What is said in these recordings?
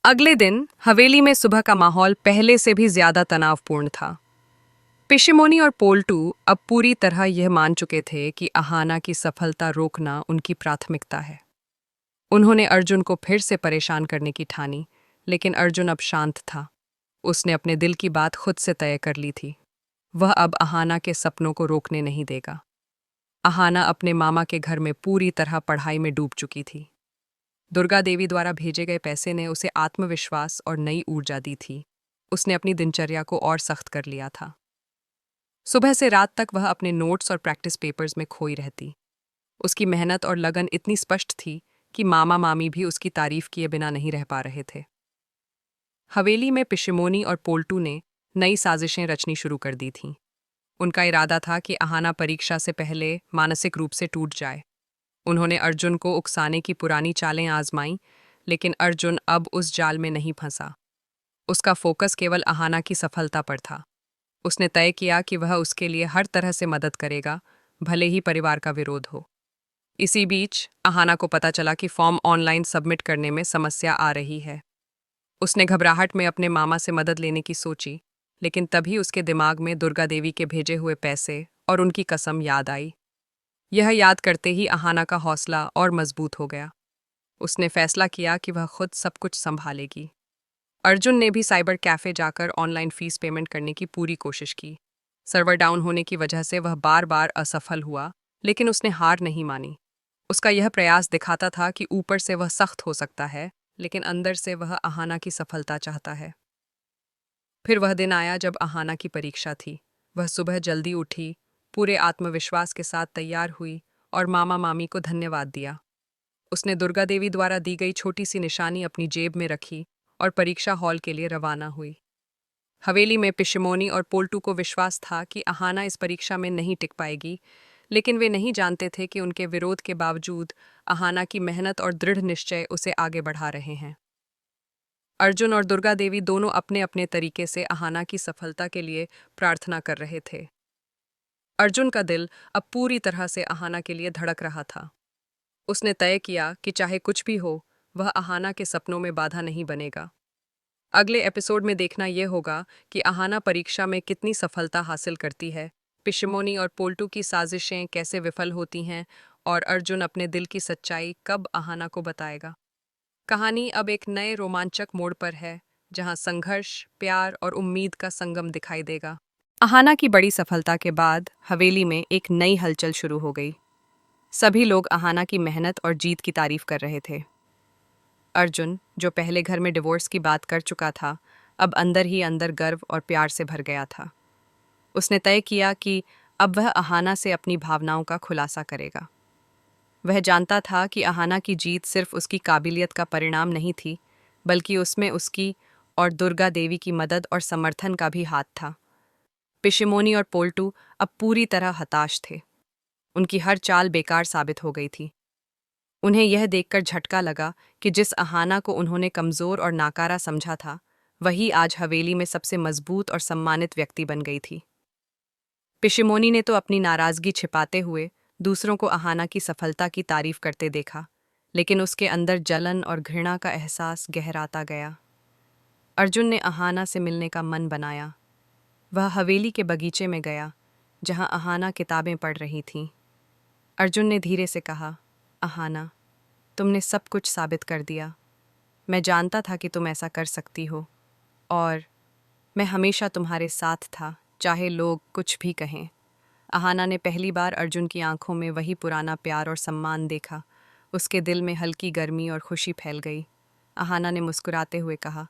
अगले दिन हवेली में सुबह का माहौल पहले से भी ज्यादा तनावपूर्ण था। पिशिमोनी और पोल्टू अब पूरी तरह यह मान चुके थे कि अहाना की सफलता रोकना उनकी प्राथमिकता है। उन्होंने अर्जुन को फिर से परेशान करने की ठानी, लेकिन अर्जुन अब शांत था। उसने अपने दिल की बात खुद से तय कर ली थी। वह अब अहाना के सपनों को रोकने नहीं देगा। अहाना अपने मामा के घर में पूरी तरह पढ़ाई में डूब चुकी थी। दुर्गा देवी द्वारा भेजे गए पैसे ने उसे आत्मविश्वास और नई ऊर्जा दी थी। उसने अपनी दिनचर्या को और सख्त कर लिया था। सुबह से रात तक वह अपने नोट्स और प्रैक्टिस पेपर्स में खोई रहती। उसकी मेहनत और लगन इतनी स्पष्ट थी कि मामा मामी भी उसकी तारीफ किए बिना नहीं रह पा रहे थे। हवेली में पिशिमोनी और पोल्टू ने नई साजिशें रचनी शुरू कर दी थीं। उनका इरादा था कि अहाना परीक्षा से पहले मानसिक रूप से टूट जाए। उन्होंने अर्जुन को उकसाने की पुरानी चालें आजमाईं, लेकिन अर्जुन अब उस जाल में नहीं फंसा। उसका फोकस केवल अहाना की सफलता पर था। उसने तय किया कि वह उसके लिए हर तरह से मदद करेगा, भले ही परिवार का विरोध हो। इसी बीच अहाना को पता चला कि फॉर्म ऑनलाइन सबमिट करने में समस्या आ रही है। उसने घबराहट में अपने मामा से मदद लेने की सोची, लेकिन तभी उसके दिमाग में दुर्गा देवी के भेजे हुए पैसे और उनकी कसम याद आई। यह याद करते ही अहाना का हौसला और मजबूत हो गया। उसने फैसला किया कि वह खुद सब कुछ संभालेगी। अर्जुन ने भी साइबर कैफे जाकर ऑनलाइन फीस पेमेंट करने की पूरी कोशिश की। सर्वर डाउन होने की वजह से वह बार बार असफल हुआ, लेकिन उसने हार नहीं मानी। उसका यह प्रयास दिखाता था कि ऊपर से वह सख्त हो सकता है, लेकिन अंदर से वह अहाना की सफलता चाहता है। फिर वह दिन आया जब अहाना की परीक्षा थी। वह सुबह जल्दी उठी, पूरे आत्मविश्वास के साथ तैयार हुई और मामा मामी को धन्यवाद दिया। उसने दुर्गा देवी द्वारा दी गई छोटी सी निशानी अपनी जेब में रखी और परीक्षा हॉल के लिए रवाना हुई। हवेली में पिशिमोनी और पोल्टू को विश्वास था कि अहाना इस परीक्षा में नहीं टिक पाएगी, लेकिन वे नहीं जानते थे कि उनके विरोध के बावजूद अहाना की मेहनत और दृढ़ निश्चय उसे आगे बढ़ा रहे हैं। अर्जुन और दुर्गा देवी दोनों अपने अपने तरीके से अहाना की सफलता के लिए प्रार्थना कर रहे थे। अर्जुन का दिल अब पूरी तरह से अहाना के लिए धड़क रहा था। उसने तय किया कि चाहे कुछ भी हो, वह अहाना के सपनों में बाधा नहीं बनेगा। अगले एपिसोड में देखना यह होगा कि अहाना परीक्षा में कितनी सफलता हासिल करती है, पिशिमोनी और पोल्टू की साजिशें कैसे विफल होती हैं, और अर्जुन अपने दिल की सच्चाई कब अहाना को बताएगा। कहानी अब एक नए रोमांचक मोड़ पर है, जहां संघर्ष, प्यार और उम्मीद का संगम दिखाई देगा। अहाना की बड़ी सफलता के बाद हवेली में एक नई हलचल शुरू हो गई। सभी लोग अहाना की मेहनत और जीत की तारीफ कर रहे थे। अर्जुन, जो पहले घर में डिवोर्स की बात कर चुका था, अब अंदर ही अंदर गर्व और प्यार से भर गया था। उसने तय किया कि अब वह अहाना से अपनी भावनाओं का खुलासा करेगा। वह जानता था कि अहाना की जीत सिर्फ उसकी काबिलियत का परिणाम नहीं थी, बल्कि उसमें उसकी और दुर्गा देवी की मदद और समर्थन का भी हाथ था। पिशिमोनी और पोल्टू अब पूरी तरह हताश थे। उनकी हर चाल बेकार साबित हो गई थी। उन्हें यह देखकर झटका लगा कि जिस अहाना को उन्होंने कमजोर और नाकारा समझा था, वही आज हवेली में सबसे मजबूत और सम्मानित व्यक्ति बन गई थी। पिशिमोनी ने तो अपनी नाराजगी छिपाते हुए दूसरों को अहाना की सफलता की तारीफ करते देखा, लेकिन उसके अंदर जलन और घृणा का एहसास गहराता गया। अर्जुन ने अहाना से मिलने का मन बनाया। वह हवेली के बगीचे में गया, जहां अहाना किताबें पढ़ रही थीं। अर्जुन ने धीरे से कहा, अहाना, तुमने सब कुछ साबित कर दिया। मैं जानता था कि तुम ऐसा कर सकती हो, और मैं हमेशा तुम्हारे साथ था, चाहे लोग कुछ भी कहें। अहाना ने पहली बार अर्जुन की आंखों में वही पुराना प्यार और सम्मान देखा। उसके दिल में हल्की गर्मी और खुशी फैल गई। अहाना ने मुस्कुराते हुए कहा,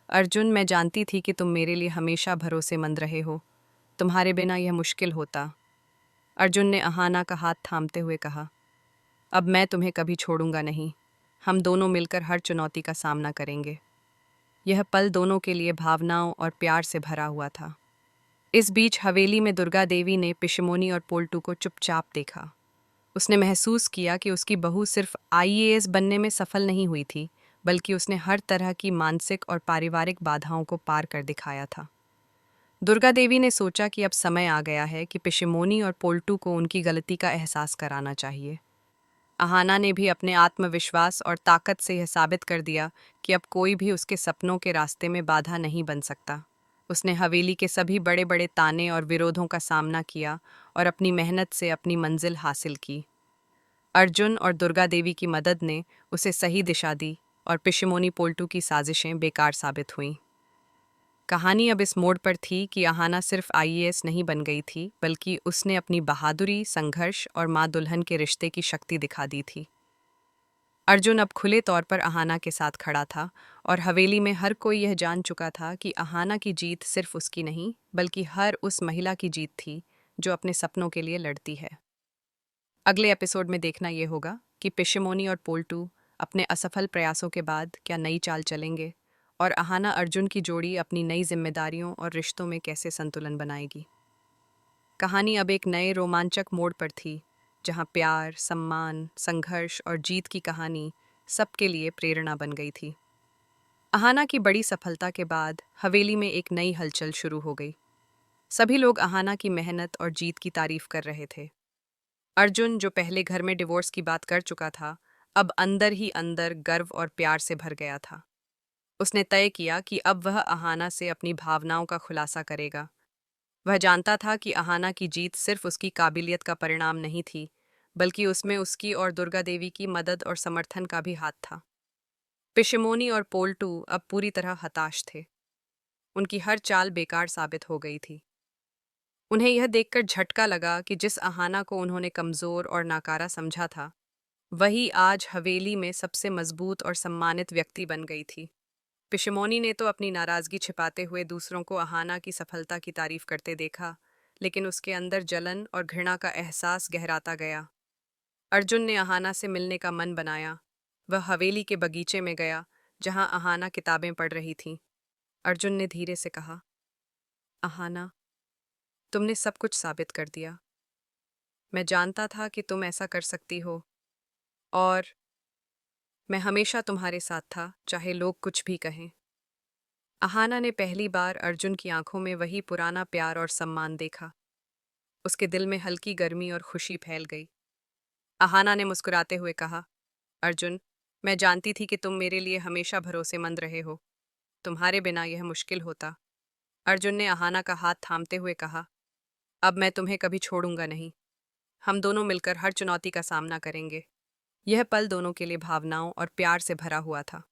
अर्जुन, मैं जानती थी कि तुम मेरे लिए हमेशा भरोसेमंद रहे हो। तुम्हारे बिना यह मुश्किल होता। अर्जुन ने अहाना का हाथ थामते हुए कहा, अब मैं तुम्हें कभी छोड़ूंगा नहीं। हम दोनों मिलकर हर चुनौती का सामना करेंगे। यह पल दोनों के लिए भावनाओं और प्यार से भरा हुआ था। इस बीच हवेली में दुर्गा देवी ने पिशिमोनी और पोल्टू को चुपचाप देखा। उसने महसूस किया कि उसकी बहू सिर्फ आईएएस बनने में सफल नहीं हुई थी, बल्कि उसने हर तरह की मानसिक और पारिवारिक बाधाओं को पार कर दिखाया था। दुर्गा देवी ने सोचा कि अब समय आ गया है कि पिशिमोनी और पोल्टू को उनकी गलती का एहसास कराना चाहिए। अहाना ने भी अपने आत्मविश्वास और ताकत से यह साबित कर दिया कि अब कोई भी उसके सपनों के रास्ते में बाधा नहीं बन सकता। उसने हवेली के सभी बड़े बड़े ताने और विरोधों का सामना किया और अपनी मेहनत से अपनी मंजिल हासिल की। अर्जुन और दुर्गा देवी की मदद ने उसे सही दिशा दी और पिशिमोनी पोल्टू की साजिशें बेकार साबित हुईं। कहानी अब इस मोड़ पर थी कि अहाना सिर्फ आईएएस नहीं बन गई थी, बल्कि उसने अपनी बहादुरी, संघर्ष और माँ दुल्हन के रिश्ते की शक्ति दिखा दी थी। अर्जुन अब खुले तौर पर अहाना के साथ खड़ा था और हवेली में हर कोई यह जान चुका था कि अहाना की जीत सिर्फ उसकी नहीं, बल्कि हर उस महिला की जीत थी जो अपने सपनों के लिए लड़ती है। अगले एपिसोड में देखना यह होगा कि पिशिमोनी और पोल्टू अपने असफल प्रयासों के बाद क्या नई चाल चलेंगे और अहाना अर्जुन की जोड़ी अपनी नई जिम्मेदारियों और रिश्तों में कैसे संतुलन बनाएगी। कहानी अब एक नए रोमांचक मोड़ पर थी, जहां प्यार, सम्मान, संघर्ष और जीत की कहानी सबके लिए प्रेरणा बन गई थी। अहाना की बड़ी सफलता के बाद हवेली में एक नई हलचल शुरू हो गई। सभी लोग अहाना की मेहनत और जीत की तारीफ कर रहे थे। अर्जुन, जो पहले घर में डिवोर्स की बात कर चुका था, अब अंदर ही अंदर गर्व और प्यार से भर गया था। उसने तय किया कि अब वह अहाना से अपनी भावनाओं का खुलासा करेगा। वह जानता था कि अहाना की जीत सिर्फ उसकी काबिलियत का परिणाम नहीं थी, बल्कि उसमें उसकी और दुर्गा देवी की मदद और समर्थन का भी हाथ था। पिशिमोनी और पोल्टू अब पूरी तरह हताश थे। उनकी हर चाल बेकार साबित हो गई थी। उन्हें यह देखकर झटका लगा कि जिस अहाना को उन्होंने कमजोर और नाकारा समझा था, वही आज हवेली में सबसे मजबूत और सम्मानित व्यक्ति बन गई थी। पिशिमोनी ने तो अपनी नाराजगी छिपाते हुए दूसरों को अहाना की सफलता की तारीफ करते देखा, लेकिन उसके अंदर जलन और घृणा का एहसास गहराता गया। अर्जुन ने अहाना से मिलने का मन बनाया। वह हवेली के बगीचे में गया, जहां अहाना किताबें पढ़ रही थी। अर्जुन ने धीरे से कहा, अहाना, तुमने सब कुछ साबित कर दिया। मैं जानता था कि तुम ऐसा कर सकती हो, और मैं हमेशा तुम्हारे साथ था, चाहे लोग कुछ भी कहें। अहाना ने पहली बार अर्जुन की आंखों में वही पुराना प्यार और सम्मान देखा। उसके दिल में हल्की गर्मी और खुशी फैल गई। अहाना ने मुस्कुराते हुए कहा, अर्जुन, मैं जानती थी कि तुम मेरे लिए हमेशा भरोसेमंद रहे हो। तुम्हारे बिना यह मुश्किल होता। अर्जुन ने अहाना का हाथ थामते हुए कहा, अब मैं तुम्हें कभी छोड़ूंगा नहीं। हम दोनों मिलकर हर चुनौती का सामना करेंगे। यह पल दोनों के लिए भावनाओं और प्यार से भरा हुआ था।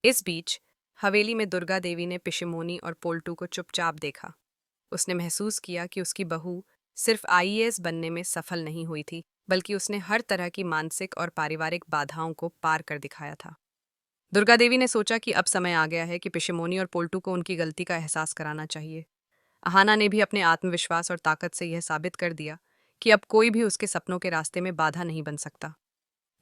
इस बीच हवेली में दुर्गा देवी ने पिशिमोनी और पोल्टू को चुपचाप देखा। उसने महसूस किया कि उसकी बहू सिर्फ आईएएस बनने में सफल नहीं हुई थी, बल्कि उसने हर तरह की मानसिक और पारिवारिक बाधाओं को पार कर दिखाया था। दुर्गा देवी ने सोचा कि अब समय आ गया है कि पिशिमोनी और पोल्टू को उनकी गलती का एहसास कराना चाहिए। अहाना ने भी अपने आत्मविश्वास और ताकत से यह साबित कर दिया कि अब कोई भी उसके सपनों के रास्ते में बाधा नहीं बन सकता।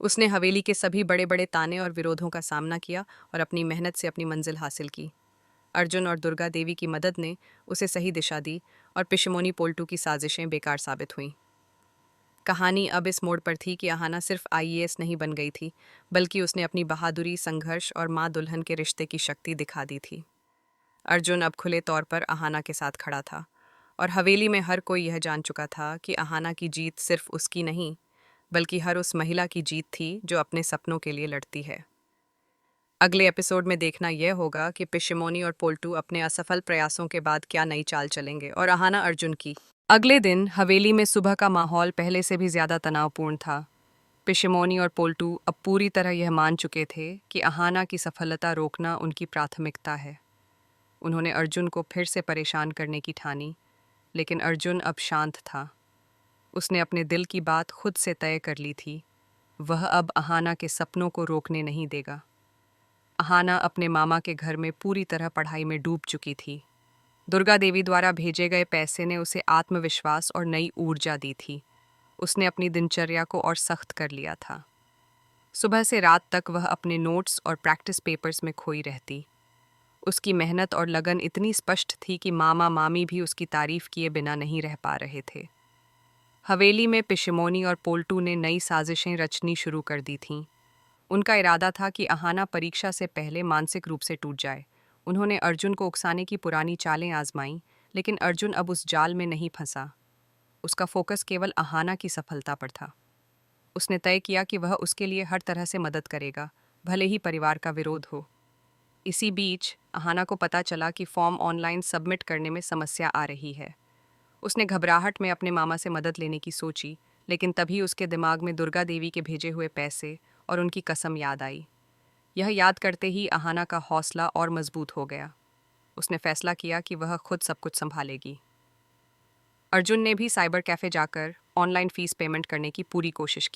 उसने हवेली के सभी बड़े बड़े ताने और विरोधों का सामना किया और अपनी मेहनत से अपनी मंजिल हासिल की। अर्जुन और दुर्गा देवी की मदद ने उसे सही दिशा दी और पिशिमोनी पोल्टू की साजिशें बेकार साबित हुईं। कहानी अब इस मोड़ पर थी कि अहाना सिर्फ आईएएस नहीं बन गई थी, बल्कि उसने अपनी बहादुरी, संघर्ष और माँ दुल्हन के रिश्ते की शक्ति दिखा दी थी। अर्जुन अब खुले तौर पर अहाना के साथ खड़ा था और हवेली में हर कोई यह जान चुका था कि अहाना की जीत सिर्फ उसकी नहीं, बल्कि हर उस महिला की जीत थी जो अपने सपनों के लिए लड़ती है। अगले एपिसोड में देखना यह होगा कि पिशिमोनी और पोल्टू अपने असफल प्रयासों के बाद क्या नई चाल चलेंगे और अहाना अर्जुन की। अगले दिन हवेली में सुबह का माहौल पहले से भी ज्यादा तनावपूर्ण था। पिशिमोनी और पोल्टू अब पूरी तरह यह मान चुके थे कि अहाना की सफलता रोकना उनकी प्राथमिकता है। उन्होंने अर्जुन को फिर से परेशान करने की ठानी, लेकिन अर्जुन अब शांत था। उसने अपने दिल की बात खुद से तय कर ली थी। वह अब अहाना के सपनों को रोकने नहीं देगा। अहाना अपने मामा के घर में पूरी तरह पढ़ाई में डूब चुकी थी। दुर्गा देवी द्वारा भेजे गए पैसे ने उसे आत्मविश्वास और नई ऊर्जा दी थी। उसने अपनी दिनचर्या को और सख्त कर लिया था। सुबह से रात तक वह अपने नोट्स और प्रैक्टिस पेपर्स में खोई रहती। उसकी मेहनत और लगन इतनी स्पष्ट थी कि मामा मामी भी उसकी तारीफ किए बिना नहीं रह पा रहे थे। हवेली में पिशिमोनी और पोल्टू ने नई साजिशें रचनी शुरू कर दी थीं। उनका इरादा था कि अहाना परीक्षा से पहले मानसिक रूप से टूट जाए। उन्होंने अर्जुन को उकसाने की पुरानी चालें आजमाईं, लेकिन अर्जुन अब उस जाल में नहीं फंसा। उसका फोकस केवल अहाना की सफलता पर था। उसने तय किया कि वह उसके लिए हर तरह से मदद करेगा, भले ही परिवार का विरोध हो। इसी बीच अहाना को पता चला कि फॉर्म ऑनलाइन सबमिट करने में समस्या आ रही है। उसने घबराहट में अपने मामा से मदद लेने की सोची, लेकिन तभी उसके दिमाग में दुर्गा देवी के भेजे हुए पैसे और उनकी कसम याद आई। यह याद करते ही अहाना का हौसला और मजबूत हो गया। उसने फैसला किया कि वह खुद सब कुछ संभालेगी। अर्जुन ने भी साइबर कैफे जाकर ऑनलाइन फीस पेमेंट करने की पूरी कोशिश की।